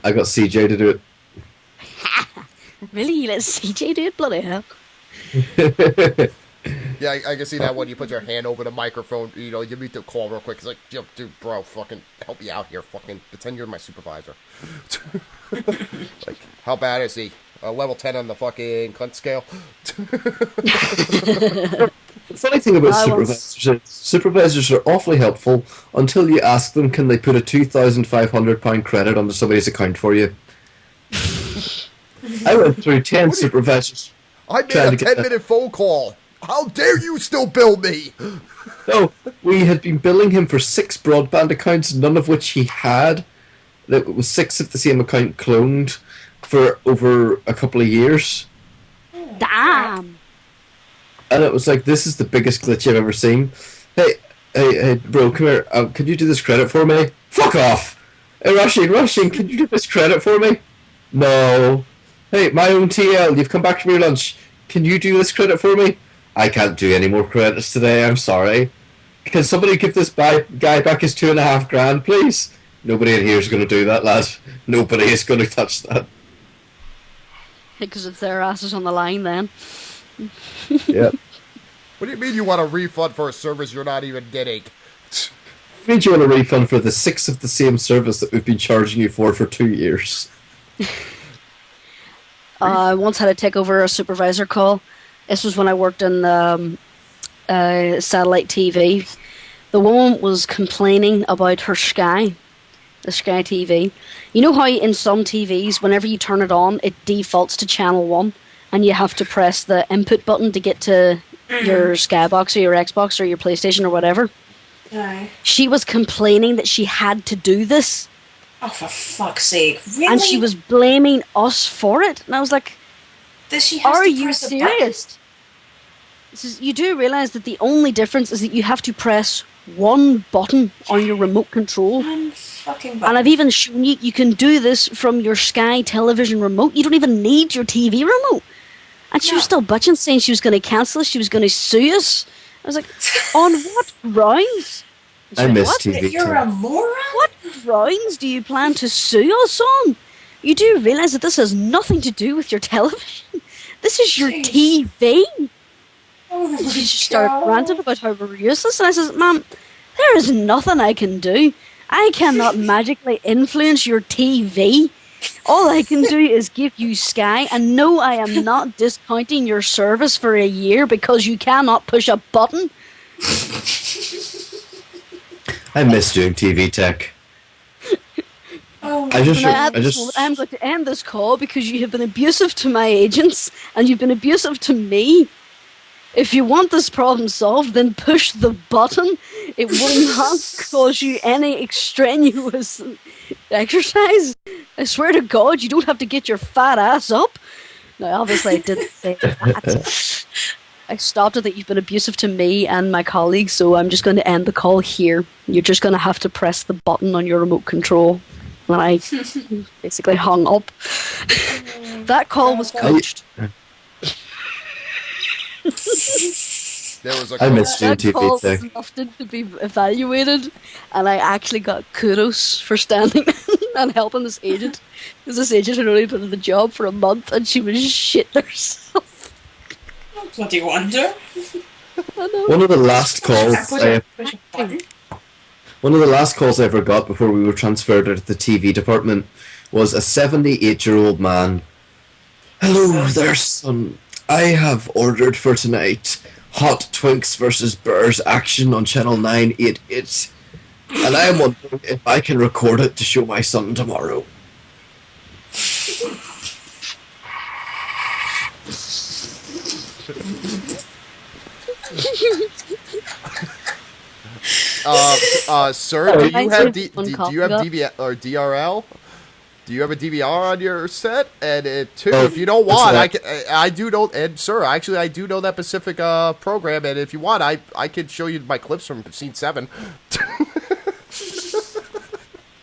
I got CJ to do it. Really? You let CJ do it? Bloody hell. Yeah, I can see that when you put your hand over the microphone, you know, you meet the call real quick. It's like, yo, dude, bro, fucking help me out here. Fucking pretend you're my supervisor. Like, how bad is he? Level 10 on the fucking cunt scale? The funny thing about I supervisors is supervisors are awfully helpful until you ask them, can they put a £2,500 credit onto somebody's account for you? I went through 10 supervisors. I made trying a to get 10-minute phone call. How dare you still bill me? No, we had been billing him for 6 broadband accounts, none of which he had. That was 6 of the same account cloned for over a couple of years. Damn. And it was like, this is the biggest glitch I've ever seen. Hey, bro, come here. Can you do this credit for me? Fuck off! Hey, Rushing, can you do this credit for me? No. Hey, my own TL, you've come back from your lunch. Can you do this credit for me? I can't do any more credits today, I'm sorry. Can somebody give this guy back his $2,500, please? Nobody in here is going to do that, lad. Nobody is going to touch that. Because it's their asses on the line then. Yeah. What do you mean you want a refund for a service you're not even getting? Made you want a refund for the 6 of the same service that we've been charging you for 2 years. I once had to take over a supervisor call. This was when I worked in satellite TV. The woman was complaining about her Sky, the Sky TV. You know how in some TVs, whenever you turn it on, it defaults to channel 1, and you have to press the input button to get to your Skybox or your Xbox or your PlayStation or whatever. Aye. She was complaining that she had to do this, Oh, for fuck's sake. Really? and she was blaming us for it. And I was like, Does she have are to you press a button? serious? This is, you do realise that the only difference is that you have to press one button on your remote control. One fucking And button. I've even shown you, you can do this from your Sky television remote. You don't even need your TV remote. And she was still bitching, saying she was going to cancel us, she was going to sue us. I was like, on what grounds? And she I went, miss "What? TV You're too. a moron? What grounds do you plan to sue us on? You do realise that this has nothing to do with your television. This is your Jeez. TV. Oh my She just started God. ranting about how we're useless, and I says, "Ma'am, there is nothing I can do. I cannot magically influence your TV. All I can do is give you Sky, and no, I am not discounting your service for a year because you cannot push a button." I miss doing TV tech. Oh, I just, And at I this moment, I'm going to end this call because you have been abusive to my agents and you've been abusive to me. If you want this problem solved, then push the button. It will not cause you any extraneous exercise. I swear to God, you don't have to get your fat ass up. Now, obviously, I didn't say that. I stopped it that you've been abusive to me and my colleagues, so I'm just going to end the call here. You're just going to have to press the button on your remote control. And I basically hung up. That call was coached. There was a I missed doing That call TV tech. was often to be evaluated, and I actually got kudos for standing and helping this agent. Because this agent had only been in the job for a month, and she was shitting herself. bloody wonder. I know. One of the last calls Push a button. One of the last calls I ever got before we were transferred out of the TV department was a 78-year-old man. Hello there, son. I have ordered for tonight Hot Twinks vs. Bears action on Channel 988. And I am wondering if I can record it to show my son tomorrow. Sir, do you Reminds have me of one do coffee you have cup. DVR or DRL? Do you have a DVR on your set? And too, Oh, if you don't what's want, that? I do know. And sir, actually, I do know that Pacific program. And if you want, I could show you my clips from scene 7.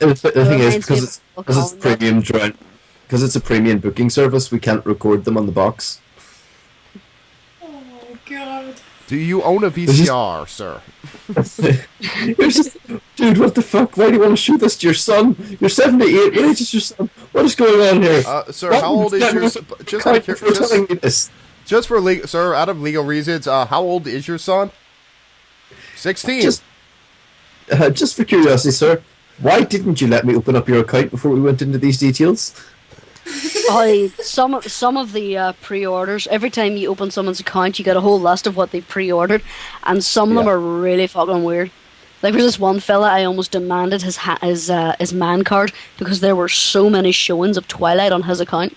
And the thing is, Reminds me because of it's premium because it's a premium booking service, we can't record them on the box. Oh my god. Do you own a VCR, sir? It's just, dude, what the fuck? Why do you want to show this to your son? You're 78. What age is your son? What is going on here? Sir, What how old is was your that son? Just Why like for telling me this? just for legal, sir, out of legal reasons, how old is your son? 16. Just for curiosity, sir, why didn't you let me open up your account before we went into these details? Some of the pre-orders. Every time you open someone's account, you get a whole list of what they've pre-ordered, and some of them Yeah. are really fucking weird. Like there's this one fella I almost demanded his man card because there were so many showings of Twilight on his account,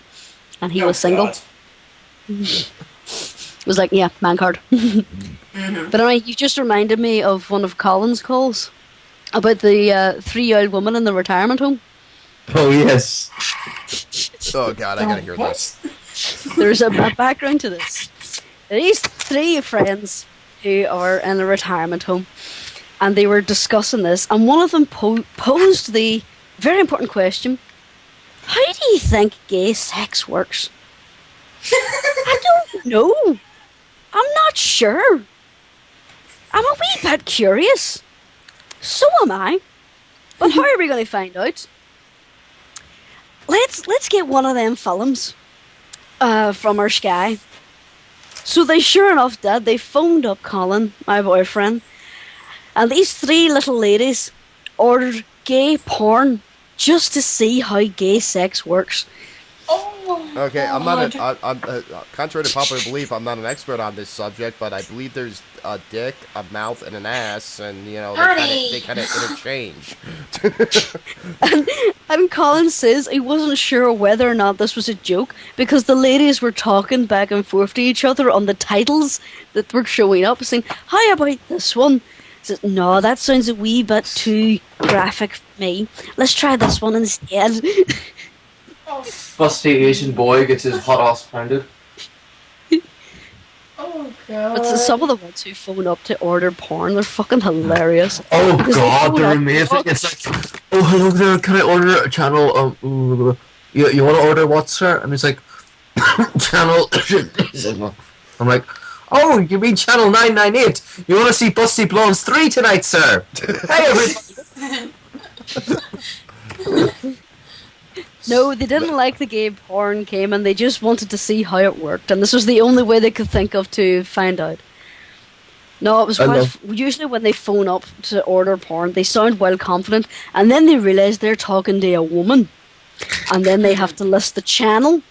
and he was single. God. It was like, yeah, man card. But anyway, you just reminded me of one of Colin's calls about the 3-year-old woman in the retirement home. Oh, yes. Oh God, I gotta hear What? this. There's a background to this. These 3 friends who are in a retirement home, and they were discussing this, and one of them posed the very important question: how do you think gay sex works? I don't know. I'm not sure. I'm a wee bit curious. So am I. But how are we going to find out? Let's get one of them films from our sky. So they sure enough did. They phoned up Colin, my boyfriend, and these 3 little ladies ordered gay porn just to see how gay sex works. Oh, Okay, I'm God. not. I'm contrary to popular belief, I'm not an expert on this subject, but I believe there's a dick, a mouth, and an ass, and you know Honey. they kind of interchange. And Colin says he wasn't sure whether or not this was a joke because the ladies were talking back and forth to each other on the titles that were showing up, saying, how about this one? He says, no, that sounds a wee bit too graphic for me. Let's try this one instead. Busty Asian boy gets his hot ass pounded. Oh, God. But some of the ones who phone up to order porn, they're fucking hilarious. Oh Because they God, phone they're up- amazing. It's like, oh hello there, can I order a channel? You want to order what, sir? And it's like, channel. I'm like, oh, you mean channel 998? You want to see Busty Blondes 3 tonight, sir? Hey, everybody. No, they didn't like the gay porn came and they just wanted to see how it worked, and this was the only way they could think of to find out. No, it was I quite love- usually when they phone up to order porn, they sound well confident, and then they realise they're talking to a woman, and then they have to list the channel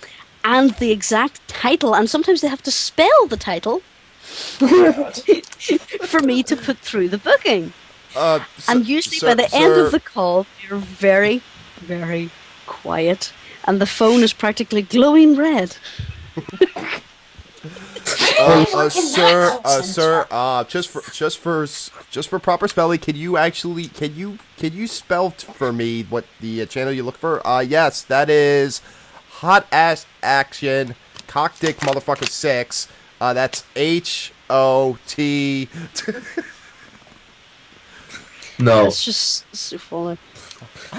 and the exact title, and sometimes they have to spell the title for me to put through the booking. And usually by the end of the call, they're very, very quiet, and the phone is practically glowing red. Sir, just for proper spelling, can you spell for me what the channel you look for? Yes, that is Hot Ass Action Cock Dick Motherfucker 6. That's HOT. No. It's just so funny. I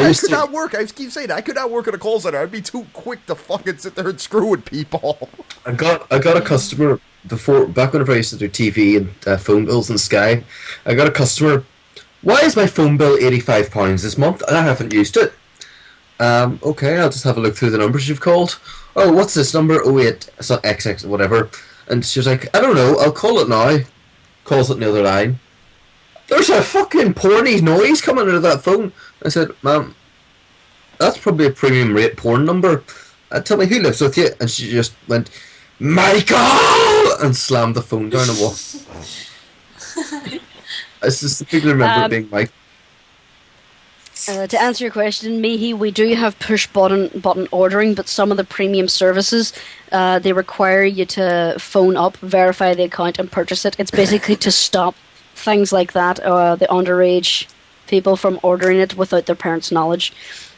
used could to- not work. I keep saying I could not work at a call center. I'd be too quick to fucking sit there and screw with people. I got a customer before, back whenever I used to do TV and phone bills and Sky. I got a customer. Why is my phone bill £85 this month? And I haven't used it. Okay, I'll just have a look through the numbers you've called. Oh, what's this number? Oh wait, it's not XX whatever. And she was like, I don't know. I'll call it now. Calls it on the other line. There's a fucking porny noise coming out of that phone. I said, ma'am, that's probably a premium rate porn number. Tell me who lives with you. And she just went, Michael! And slammed the phone down and walked. I just simply remember it being Mike. To answer your question, Mihi, we do have push button ordering, but some of the premium services, they require you to phone up, verify the account, and purchase it. It's basically to stop things like that, the underage people from ordering it without their parents' knowledge.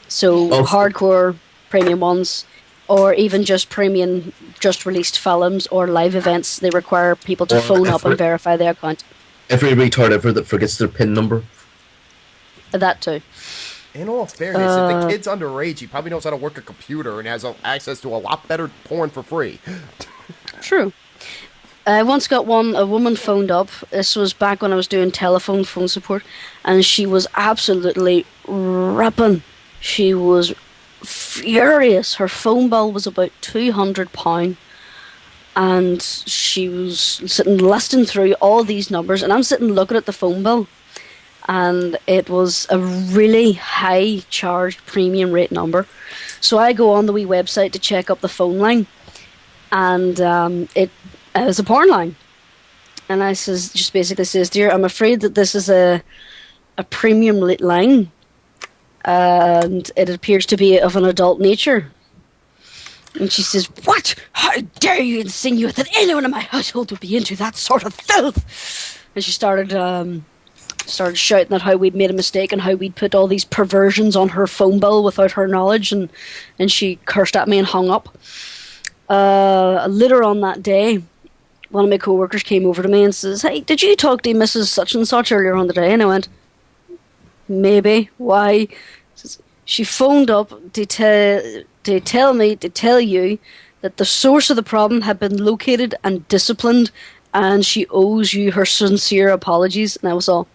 So hardcore premium ones, or even just premium, just released films or live events, they require people to Or phone up and effort. verify their account. Every retard ever that forgets their PIN number. That too. In all fairness, if the kid's underage, he probably knows how to work a computer and has access to a lot better porn for free. True. I once got a woman phoned up. This was back when I was doing phone support, and she was absolutely ripping. She was furious. Her phone bill was about £200, and she was sitting listing through all these numbers, and I'm sitting looking at the phone bill, and it was a really high charged premium rate number. So I go on the wee website to check up the phone line, and it was a porn line. And I just basically says, "Dear, I'm afraid that this is a premium lit line, and it appears to be of an adult nature." And she says, "What? How dare you insinuate that anyone in my household would be into that sort of filth?" And she started shouting at how we'd made a mistake and how we'd put all these perversions on her phone bill without her knowledge, and she cursed at me and hung up. Later on that day, one of my co-workers came over to me and says, "Hey, did you talk to Mrs. Such and Such earlier on the day?" And I went, "Maybe. Why?" Says, "She phoned up to tell you that the source of the problem had been located and disciplined, and she owes you her sincere apologies." And I was all,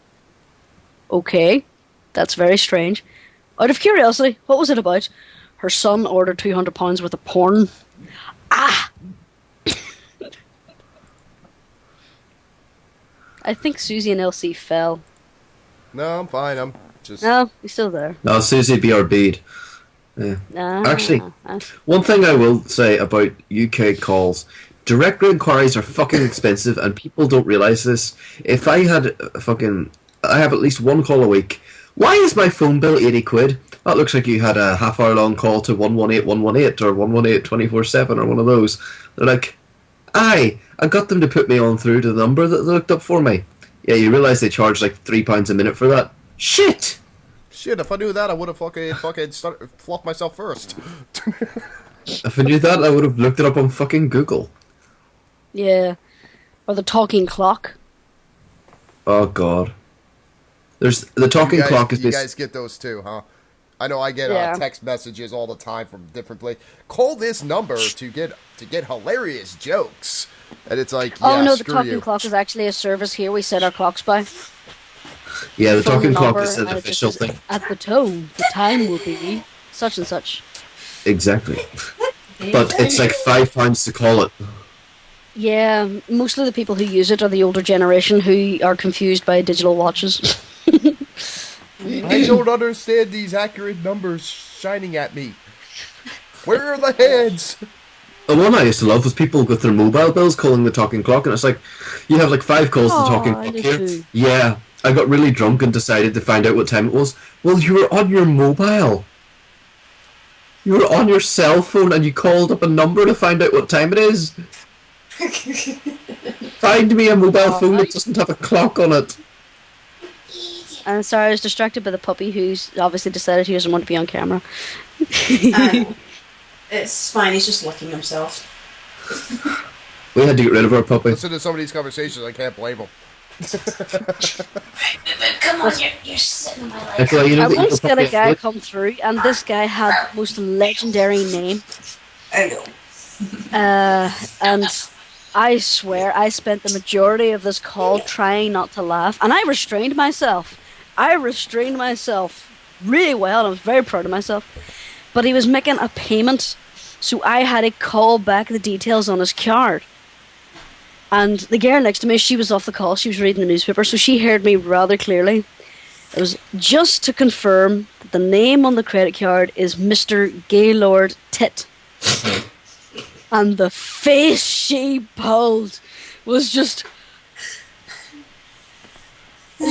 "Okay, that's very strange. Out of curiosity, what was it about?" Her son ordered £200 worth of porn. Ah! I think Suzie and Elsie fell. No, I'm fine. I'm just. No, he's still there. No, Susie BRB'd. Yeah. Actually, one thing I will say about UK calls, direct inquiries are fucking expensive, and people don't realise this. If I had I have at least one call a week. Why is my phone bill 80 quid? That looks like you had a half-hour long call to 118 or 118 24/7 or one of those. They're like, I got them to put me on through to the number that they looked up for me. Yeah, you realise they charge like £3 a minute for that? Shit! Shit, if I knew that, I would have fucking fluffed myself first. If I knew that, I would have looked it up on fucking Google. Yeah. Or the talking clock. Oh, God. There's the talking clock is you guys get those too, huh? I know I get text messages all the time from different places. Call this number to get hilarious jokes, and it's like, yeah, oh no, the screw talking you. clock is actually a service here. We set our clocks by. Yeah, the Phone talking clock number, is an and it official just says, thing. At the tone, the time will be such and such. Exactly. But it's like £5 to call it. Yeah, mostly the people who use it are the older generation who are confused by digital watches. I don't understand these accurate numbers shining at me. Where are the heads? The one I used to love was people with their mobile bills calling the talking clock, and it's like, you have like 5 calls to the talking clock here. Too. Yeah, I got really drunk and decided to find out what time it was. Well, you were on your mobile. You were on your cell phone and you called up a number to find out what time it is. Find me a mobile phone that doesn't have a clock on it. And sorry, I was distracted by the puppy who's obviously decided he doesn't want to be on camera. It's fine, he's just licking himself. We had to get rid of our puppy. Listen to some of these conversations, I can't blame them. Come on, you're sitting in my leg. Nicola, you know I that once your had a puppy- guy come through, and this guy had the most legendary name. I know. And I swear I spent the majority of this call trying not to laugh, and I restrained myself. Really well, and I was very proud of myself. But he was making a payment, so I had to call back the details on his card. And the girl next to me, she was off the call, she was reading the newspaper, so she heard me rather clearly. It was just to confirm that the name on the credit card is Mr. Gaylord Tit. And the face she pulled was just...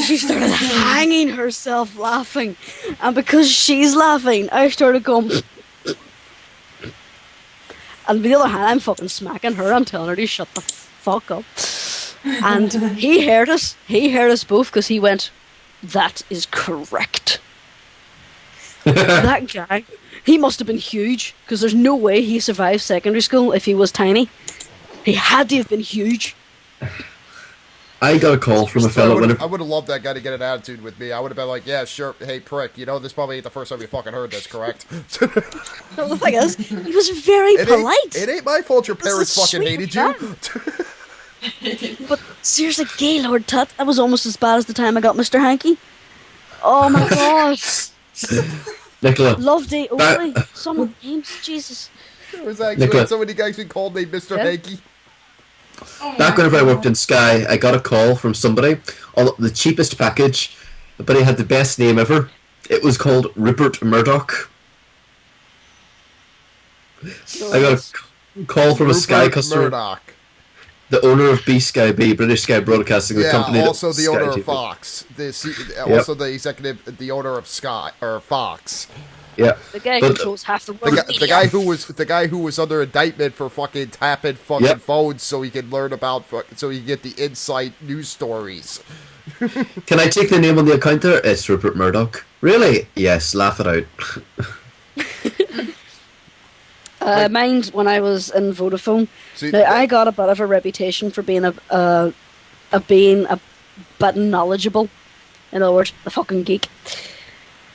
She started hanging herself laughing. And because she's laughing, I started going... And on the other hand, I'm fucking smacking her. I'm telling her to shut the fuck up. And he heard us. He heard us both because he went, "That is correct." That guy... He must have been huge, because there's no way he survived secondary school if he was tiny. He had to have been huge. I got a call from a I fellow would when have loved that guy to get an attitude with me. I would have been like, yeah, sure, hey, prick, you know, this probably ain't the first time you fucking heard this, correct? So the thing is, he was very polite. It ain't my fault your parents This is fucking sweet hated you. But seriously, Gaylord Tut, that was almost as bad as the time I got Mr. Hanky. Oh my god. Nicola, Love Day only. Some of the names, Jesus. There was actually Nicola. somebody actually called me Mr. Yeah? Hanky. Back whenever I worked in Sky, I got a call from somebody on the cheapest package, but he had the best name ever. It was called Rupert Murdoch. I got a call from a Sky customer, Murdoch. the owner of B Sky B, British Sky Broadcasting, the company. Yeah, also that the Sky owner of TV. Fox. Also the executive, the owner of Sky or Fox. Yeah, The guy but controls half the The world. guy, the guy who was under indictment for fucking tapping fucking Yep. phones so he could learn about so he could get the inside news stories. can I take the name on the account there? It's Rupert Murdoch. Really? Yes. Laugh it out. Mine when I was in Vodafone. See, Now I got a bit of a reputation for being a bit knowledgeable. In other words, a fucking geek.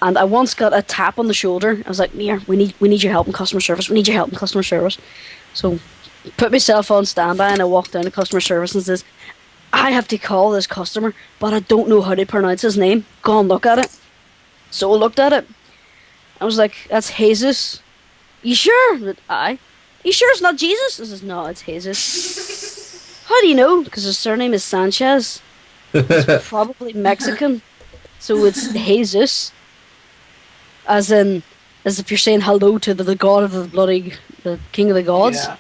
And I once got a tap on the shoulder. I was like, "Mia, we need your help in customer service. We need your help in customer service." So, put myself on standby, and I walked down to customer service and says, "I have to call this customer, but I don't know how to pronounce his name. Go and look at it." So I looked at it. I was like, "That's Jesus." "You sure?" "Aye." "You sure it's not Jesus?" I says, "No, it's Jesus." "How do you know?" "Because his surname is Sanchez. It's probably Mexican, so it's Jesus." As if you're saying hello to the god of the king of the gods. Yeah.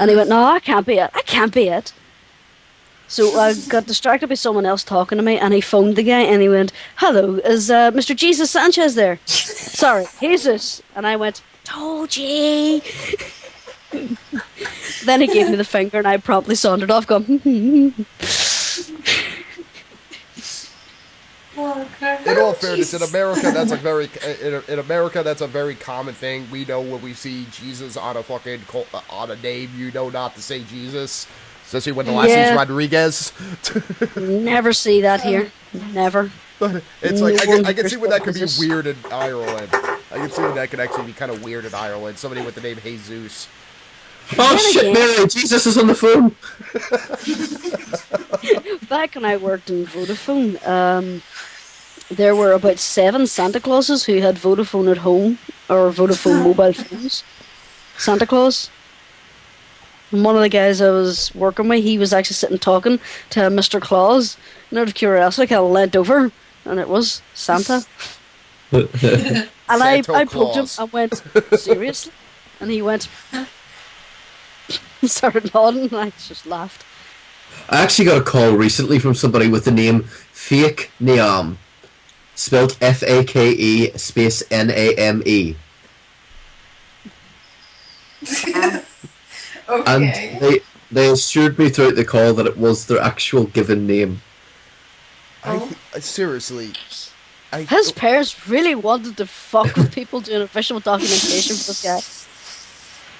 And he went, "No, I can't be it. I can't be it." So I got distracted by someone else talking to me, and he phoned the guy, and he went, "Hello, is Mr. Jesus Sanchez there?" "Sorry, Jesus." And I went, "Told ye." Then he gave me the finger, and I promptly sauntered off, going, In all fairness, in America, that's a very in America that's a very common thing. We know when we see Jesus on a fucking on a name, you know not to say Jesus, especially when the last name's Yeah. Rodriguez. Never see that here. Never. But it's like I wonder can see when that could be Jesus. weird in Ireland. I can see when that could actually be kind of weird in Ireland. Somebody with the name Jesus. Oh Then shit, again- Mary! Jesus is on the phone. Back when I worked in Vodafone, there were about 7 Santa Clauses who had Vodafone at home, or Vodafone mobile phones. Santa Claus. And one of the guys I was working with, he was actually sitting talking to Mr. Claus. And out of curiosity, I kind of leant over, and it was Santa. And I Santa poked him Claus. and went, "Seriously?" And he went, he started nodding, and I just laughed. I actually got a call recently from somebody with the name Fake Niam, spelled Fake space Name. And Okay. they assured me throughout the call that it was their actual given name. Seriously, His parents really wanted to fuck with people doing official documentation for this guy.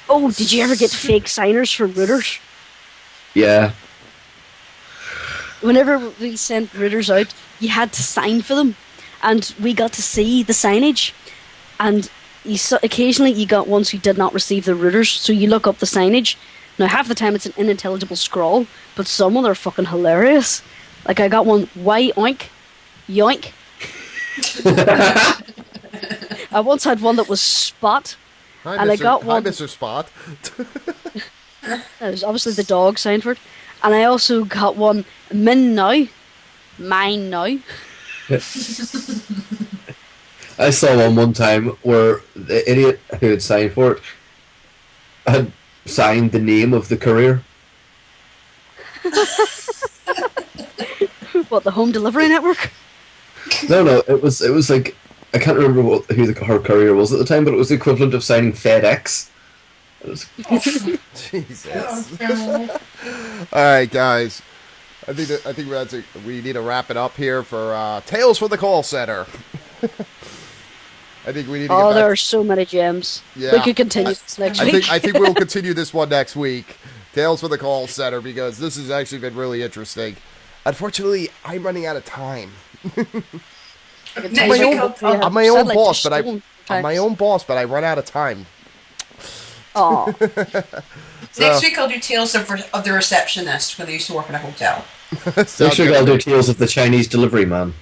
Oh, did you ever get fake signers for routers? Yeah. Whenever we sent routers out, you had to sign for them, and we got to see the signage. And occasionally you got ones who did not receive the routers, so you look up the signage. Now half the time it's an unintelligible scrawl, but some of them are fucking hilarious. Like I got one, "Y oink, yoink." I once had one that was "spot." hi, and I got hi, one- Mr. Spot. That was obviously the dog signed for it. And I also got one, "min now, mine now." I saw one time where the idiot who had signed for it had signed the name of the courier. What, the home delivery network? No, it was like I can't remember who her courier was at the time, but it was the equivalent of signing FedEx. It was, Jesus. All right, guys. I think we need to wrap it up here for Tales from the Call Center. I think we need to Oh, get there back. are so many gems. Yeah. We could continue this next week. I think we'll continue this one next week. Tales from the Call Center, because this has actually been really interesting. Unfortunately, I'm running out of time. Next my week own- I'll- I'm my own Said like boss, the but stone I'm my own boss, but I run out of time. Aw. Next week I'll do Tales of the Receptionist when I used to work in a hotel. next week I'll do Tales of the Chinese Delivery Man.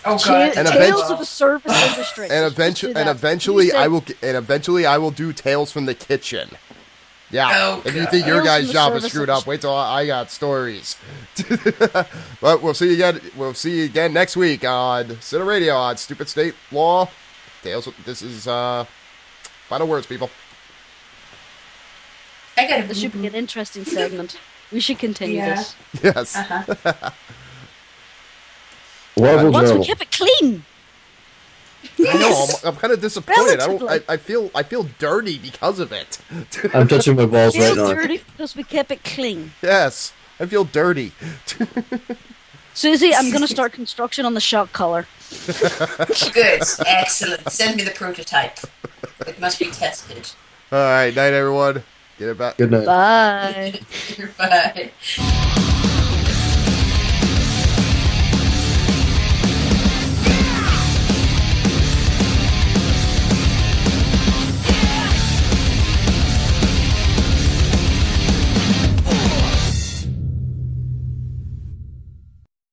Oh god. And Tales of the service industry. And Let's do that. eventually You said- I will do Tales from the Kitchen. Yeah, Oh, if you God. think your Tales guys' from the job is service screwed of- up, wait till I got stories. But we'll see you again. We'll see you again next week on Cine Radio on Stupid State Law. Tales. This is final words, people. I got This should be an interesting segment. We should continue Yeah. this. Yes. Wobble Once we jobble. keep it clean. I know. I'm kind of disappointed. Relatively. I feel dirty because of it. I'm touching my balls right Feel now. dirty because we kept it clean. Yes, I feel dirty. Susie, I'm going to start construction on the shock collar. Good. Excellent. Send me the prototype. It must be tested. All right, night, everyone. Get it back. Good night. Bye. Bye.